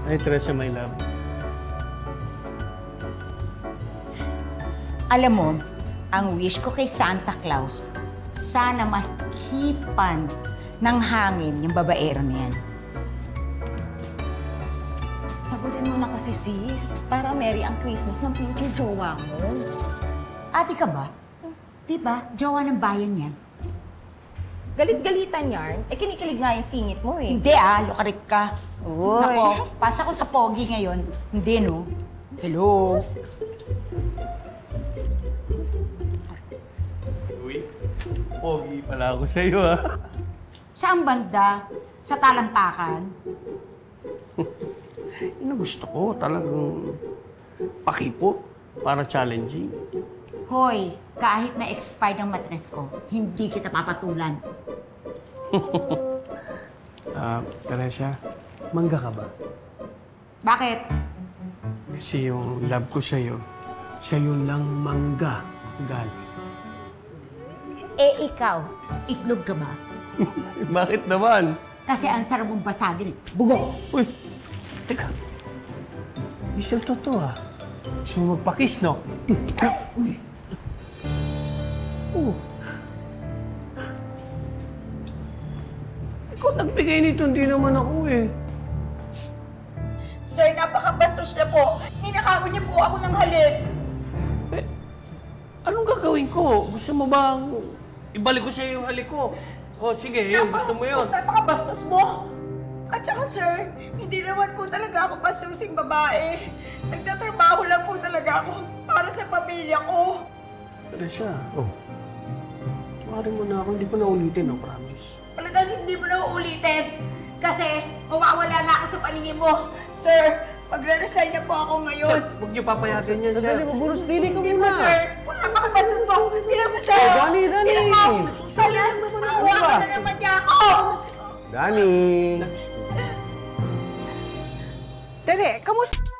Ay, Teresa, my love. Alam mo, ang wish ko kay Santa Claus, sana mahipan ng hangin yung babaero na yan. Sagutin mo na kasi, sis, para merry ang Christmas ng future jowa mo. Ate ka ba? Di ba? Jowa ng bayan yan. Galit-galitan yarn. Eh, kinikilig nga yung singit mo eh. Hindi lukarit ka. Uy. Nako, pasa ko sa pogi ngayon. Hindi, no? Hello? Uy, pogi pala ako sa'yo, ha? Saan banda? Sa talampakan? Yun ang gusto ko, talagang pakipot para challenging. Hoy, kahit na expired ang matres ko, hindi kita papatulan. Teresa, mangga ka ba? Bakit? Kasi yung love ko sa'yo lang mangga galing. Eh ikaw, itlog ka ba? Bakit naman? Kasi ang sarap mong basagin eh. Bugok! Uy, teka. Michelle, totoo ha. Gusto mo magpakis, no? Oh. Ikaw nagbigay nito, hindi naman ako eh. Sir, napakabastos niya po. Ninakawan niya po ako ng halik. Eh, anong gagawin ko? Gusto mo bang ibalik ko sa'yo yung halik ko? O sige, yun, gusto mo yun. Napakabastos mo. At saka sir, hindi naman po talaga ako basusing babae. Nagtatrabaho lang po talaga ako para sa pamilya ko. Teresa, tuwarin mo na ako, hindi ko na ulitin, no, promise. Talagang hindi mo na uulitin. Kasi mawawala na ako sa paningin mo. Sir, magre-resign na po ako ngayon. Huwag niyo papayagan yan, sir. Sandali, maburos dili ka Hindi mo, muna. sir. Wala makabastos mo. Hindi mo, sir. Dani! Hindi mo. Sana, mahawakan na naman niya ako. Dani! Tere, kamusta?